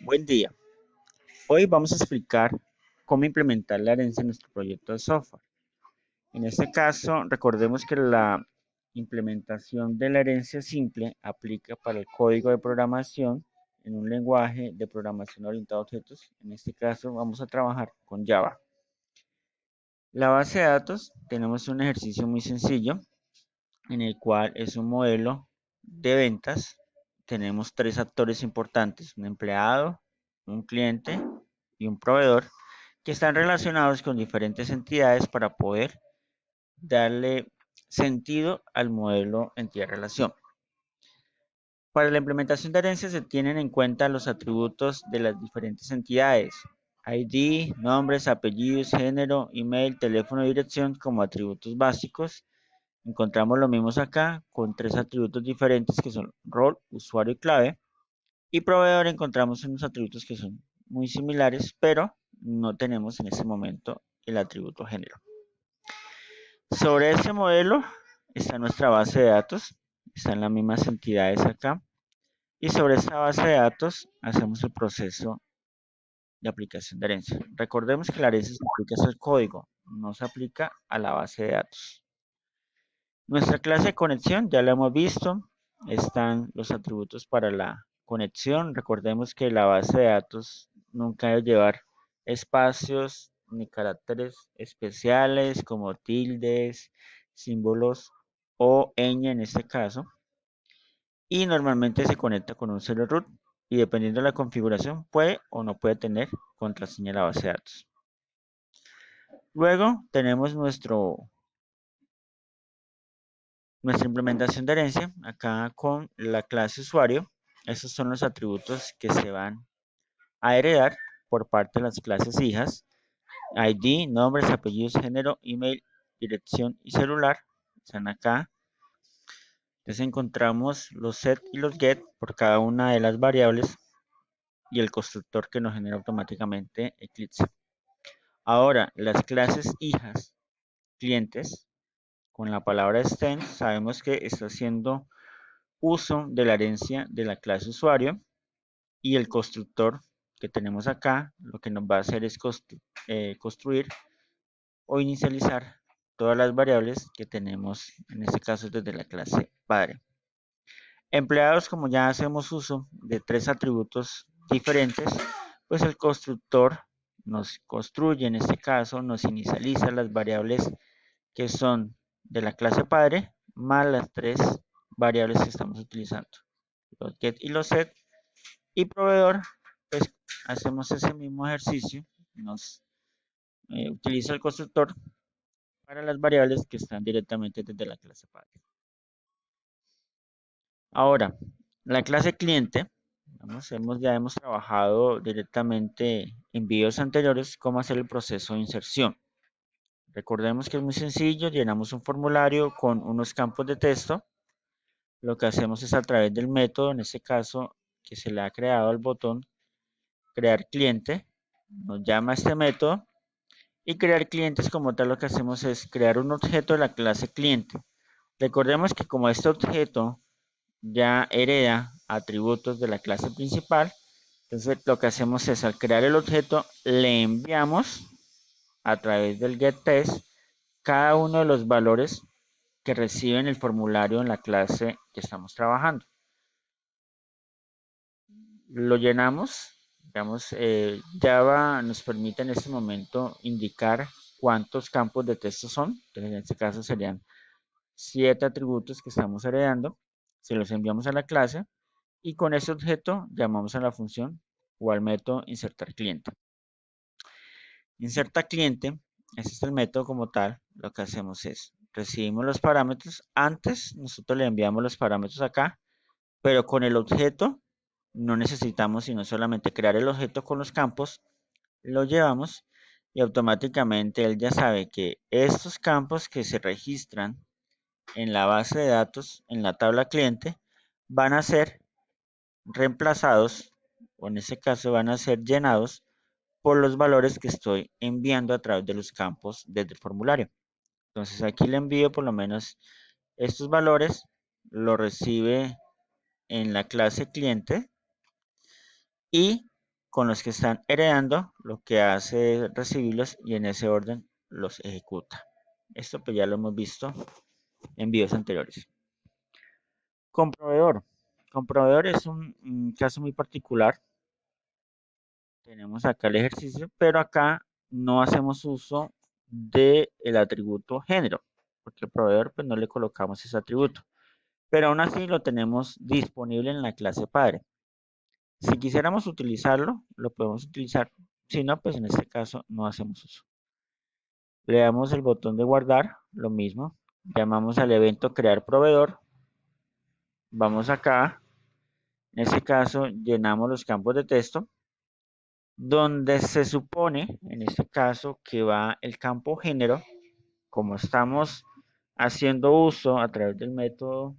Buen día. Hoy vamos a explicar cómo implementar la herencia en nuestro proyecto de software. En este caso, recordemos que la implementación de la herencia simple aplica para el código de programación en un lenguaje de programación orientado a objetos. En este caso, vamos a trabajar con Java. La base de datos, tenemos un ejercicio muy sencillo en el cual es un modelo de ventas. Tenemos tres actores importantes, un empleado, un cliente y un proveedor que están relacionados con diferentes entidades para poder darle sentido al modelo entidad-relación. Para la implementación de herencia se tienen en cuenta los atributos de las diferentes entidades, ID, nombres, apellidos, género, email, teléfono y dirección como atributos básicos. Encontramos lo mismos acá con tres atributos diferentes que son rol, usuario y clave. Y proveedor encontramos unos atributos que son muy similares, pero no tenemos en este momento el atributo género. Sobre ese modelo está nuestra base de datos, están las mismas entidades acá. Y sobre esta base de datos hacemos el proceso de aplicación de herencia. Recordemos que la herencia se aplica al código, no se aplica a la base de datos. Nuestra clase de conexión ya la hemos visto, están los atributos para la conexión. Recordemos que la base de datos nunca debe llevar espacios ni caracteres especiales como tildes, símbolos o ñ en este caso. Y normalmente se conecta con un serial root y dependiendo de la configuración puede o no puede tener contraseña en la base de datos. Luego tenemos nuestra implementación de herencia acá con la clase usuario. Esos son los atributos que se van a heredar por parte de las clases hijas. ID, nombres, apellidos, género, email, dirección y celular. Están acá. Entonces encontramos los set y los get por cada una de las variables y el constructor que nos genera automáticamente Eclipse. Ahora, las clases hijas, clientes, con la palabra extend, sabemos que está haciendo uso de la herencia de la clase usuario y el constructor que tenemos acá, lo que nos va a hacer es construir o inicializar todas las variables que tenemos, en este caso desde la clase padre. Empleados, como ya hacemos uso de tres atributos diferentes, pues el constructor nos construye, en este caso, nos inicializa las variables que son de la clase padre, más las tres variables que estamos utilizando, los get y los set. Y proveedor, pues hacemos ese mismo ejercicio, nos utiliza el constructor para las variables que están directamente desde la clase padre. Ahora, la clase cliente, ya hemos trabajado directamente en videos anteriores cómo hacer el proceso de inserción. Recordemos que es muy sencillo, llenamos un formulario con unos campos de texto. Lo que hacemos es a través del método, en este caso, que se le ha creado al botón crear cliente, nos llama a este método y crear clientes como tal lo que hacemos es crear un objeto de la clase cliente. Recordemos que como este objeto ya hereda atributos de la clase principal, entonces lo que hacemos es al crear el objeto le enviamos a través del getTest cada uno de los valores que reciben el formulario en la clase que estamos trabajando. Lo llenamos, digamos, Java nos permite en este momento indicar cuántos campos de texto son, entonces en este caso serían 7 atributos que estamos heredando, se los enviamos a la clase y con ese objeto llamamos a la función o al método insertar cliente. Inserta cliente, este es el método como tal, lo que hacemos es recibimos los parámetros, antes nosotros le enviamos los parámetros acá, pero con el objeto no necesitamos sino solamente crear el objeto con los campos, lo llevamos y automáticamente él ya sabe que estos campos que se registran en la base de datos, en la tabla cliente, van a ser reemplazados, o en este caso van a ser llenados por los valores que estoy enviando a través de los campos desde el formulario. Entonces aquí le envío por lo menos estos valores, lo recibe en la clase cliente y con los que están heredando, lo que hace es recibirlos y en ese orden los ejecuta. Esto pues ya lo hemos visto en videos anteriores. Con proveedor. Con proveedor es un caso muy particular. Tenemos acá el ejercicio, pero acá no hacemos uso del atributo género, porque al proveedor pues no le colocamos ese atributo, pero aún así lo tenemos disponible en la clase padre. Si quisiéramos utilizarlo, lo podemos utilizar, si no, pues en este caso no hacemos uso. Le damos el botón de guardar, lo mismo, llamamos al evento crear proveedor, vamos acá, en este caso llenamos los campos de texto, donde se supone, en este caso, que va el campo género, como estamos haciendo uso a través del método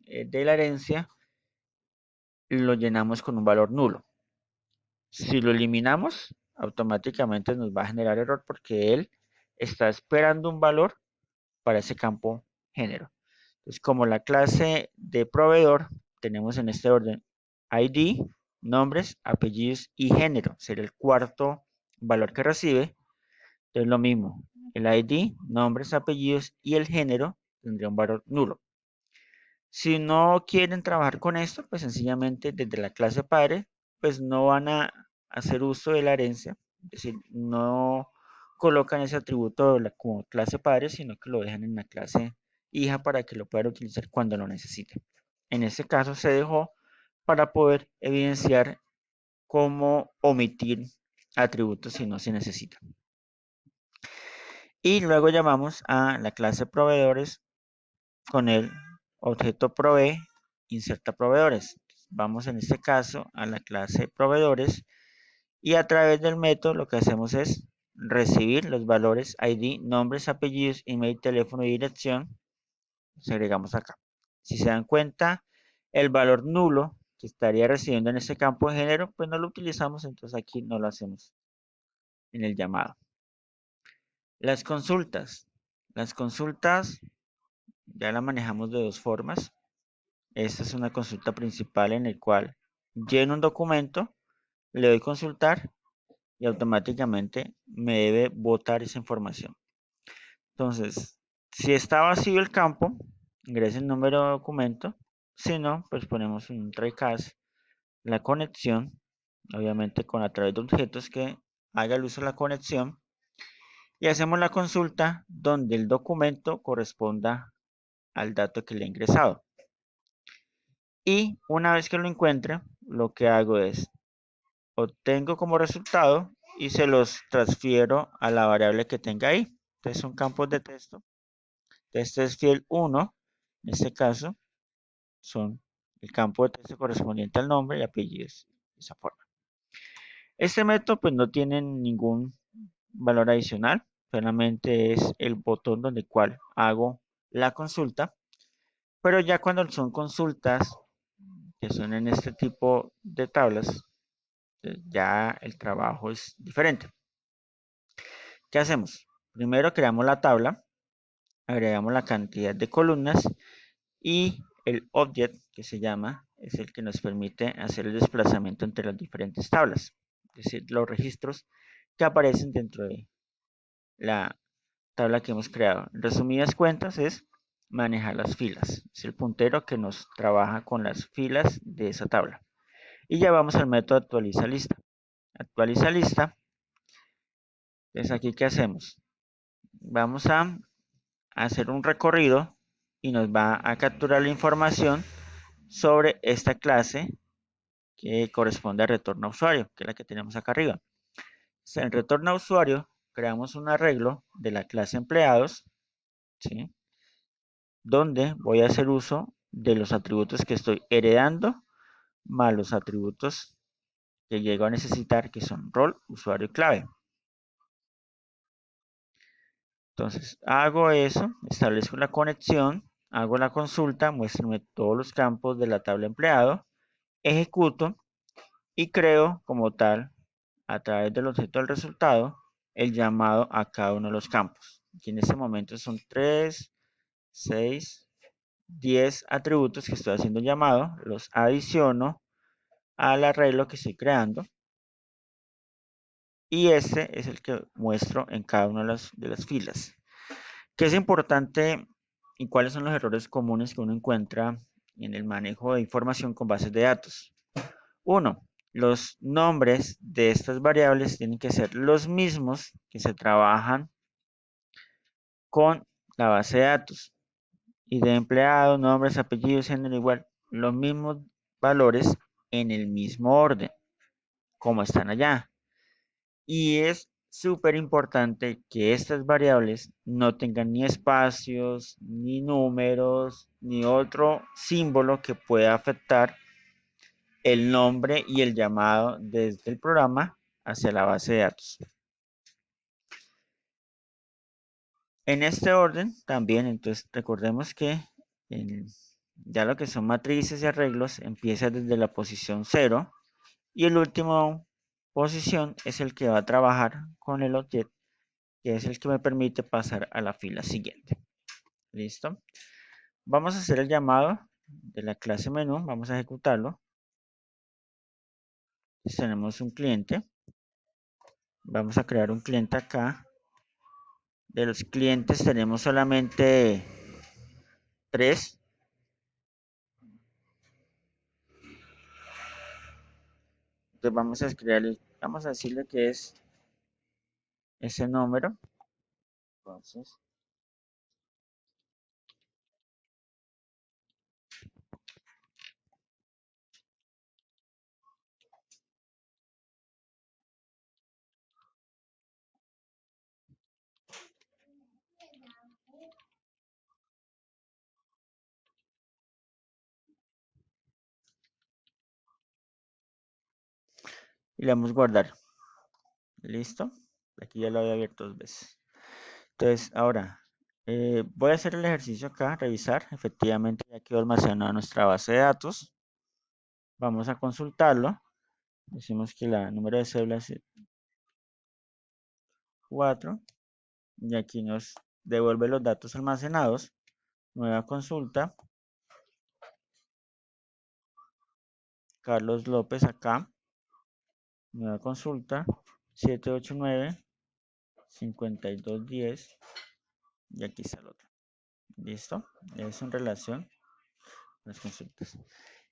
de la herencia, lo llenamos con un valor nulo. Si lo eliminamos, automáticamente nos va a generar error porque él está esperando un valor para ese campo género. Entonces, como la clase de proveedor, tenemos en este orden ID, nombres, apellidos y género. Será el cuarto valor que recibe. Entonces, lo mismo, el ID, nombres, apellidos y el género tendría un valor nulo. Si no quieren trabajar con esto, pues sencillamente desde la clase padre, pues no van a hacer uso de la herencia, es decir, no colocan ese atributo como clase padre, sino que lo dejan en la clase hija para que lo puedan utilizar cuando lo necesiten. En este caso se dejó para poder evidenciar cómo omitir atributos si no se necesitan. Y luego llamamos a la clase proveedores con el objeto provee, inserta proveedores. Vamos en este caso a la clase proveedores y a través del método lo que hacemos es recibir los valores ID, nombres, apellidos, email, teléfono y dirección. Los agregamos acá. Si se dan cuenta, el valor nulo que estaría recibiendo en este campo de género, pues no lo utilizamos, entonces aquí no lo hacemos en el llamado. Las consultas. Las consultas ya la manejamos de dos formas. Esta es una consulta principal en el cual lleno un documento, le doy consultar y automáticamente me debe botar esa información. Entonces, si está vacío el campo, ingresa el número de documento. Si no, pues ponemos en un try catch la conexión, obviamente con a través de objetos que haga el uso de la conexión y hacemos la consulta donde el documento corresponda al dato que le he ingresado. Y una vez que lo encuentre, lo que hago es obtengo como resultado y se los transfiero a la variable que tenga ahí. Entonces son campos de texto. Este es fiel 1, en este caso son el campo de texto correspondiente al nombre y apellidos, de esa forma. Este método pues no tiene ningún valor adicional, solamente es el botón donde cual hago la consulta, pero ya cuando son consultas que son en este tipo de tablas, ya el trabajo es diferente. ¿Qué hacemos? Primero creamos la tabla, agregamos la cantidad de columnas y el object que se llama es el que nos permite hacer el desplazamiento entre las diferentes tablas, es decir, los registros que aparecen dentro de la tabla que hemos creado. En resumidas cuentas es manejar las filas, es el puntero que nos trabaja con las filas de esa tabla. Y ya vamos al método actualiza lista. Actualiza lista. Entonces aquí, ¿qué hacemos? Vamos a hacer un recorrido y nos va a capturar la información sobre esta clase que corresponde al retorno a usuario, que es la que tenemos acá arriba. En retorno a usuario, creamos un arreglo de la clase empleados, ¿sí? Donde voy a hacer uso de los atributos que estoy heredando, más los atributos que llego a necesitar, que son rol, usuario y clave. Entonces, hago eso, establezco la conexión, hago la consulta, muéstrame todos los campos de la tabla empleado, ejecuto y creo como tal, a través del objeto del resultado, el llamado a cada uno de los campos. Aquí en este momento son 3, 6, 10 atributos que estoy haciendo llamado, los adiciono al arreglo que estoy creando y este es el que muestro en cada una de las filas. ¿Qué es importante y cuáles son los errores comunes que uno encuentra en el manejo de información con bases de datos? Uno, los nombres de estas variables tienen que ser los mismos que se trabajan con la base de datos. Y de empleado, nombres, apellidos, género, igual, los mismos valores en el mismo orden, como están allá. Y es súper importante que estas variables no tengan ni espacios, ni números, ni otro símbolo que pueda afectar el nombre y el llamado desde el programa hacia la base de datos. En este orden también, entonces recordemos que ya lo que son matrices y arreglos empieza desde la posición 0 y el último posición es el que va a trabajar con el objeto, que es el que me permite pasar a la fila siguiente. ¿Listo? Vamos a hacer el llamado de la clase menú, vamos a ejecutarlo. Entonces, tenemos un cliente, vamos a crear un cliente acá. De los clientes tenemos solamente 3. Entonces vamos a decirle que es ese número. Entonces, y le damos guardar. Listo. Aquí ya lo había abierto 2 veces. Entonces, ahora voy a hacer el ejercicio acá, revisar. Efectivamente, ya quedó almacenada nuestra base de datos. Vamos a consultarlo. Decimos que la número de cédula es 4. Y aquí nos devuelve los datos almacenados. Nueva consulta. Carlos López acá. Nueva consulta. 789-5210. Y aquí está el otro. ¿Listo? Es en relación a las consultas.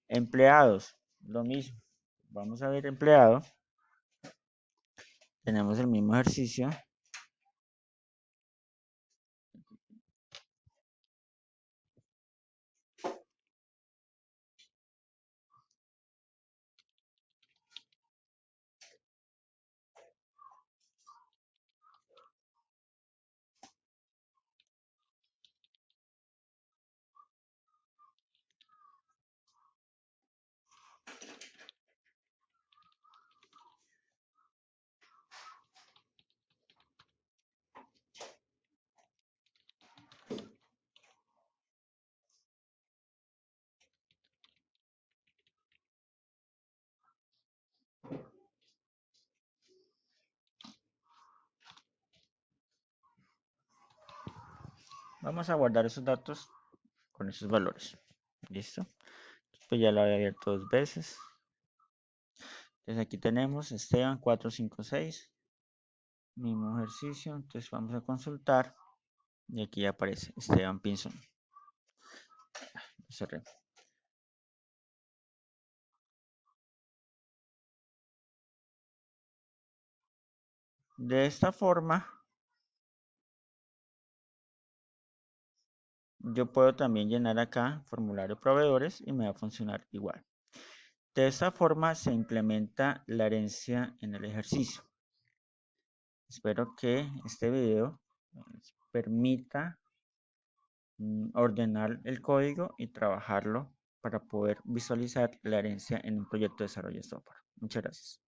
Empleados, lo mismo. Vamos a ver empleado. Tenemos el mismo ejercicio. Vamos a guardar esos datos con esos valores. ¿Listo? Pues ya lo había abierto 2 veces. Entonces aquí tenemos Esteban 456. Mismo ejercicio. Entonces vamos a consultar. Y aquí aparece Esteban Pinzón. Cerré. De esta forma, yo puedo también llenar acá formulario proveedores y me va a funcionar igual. De esta forma se implementa la herencia en el ejercicio. Espero que este video permita ordenar el código y trabajarlo para poder visualizar la herencia en un proyecto de desarrollo de software. Muchas gracias.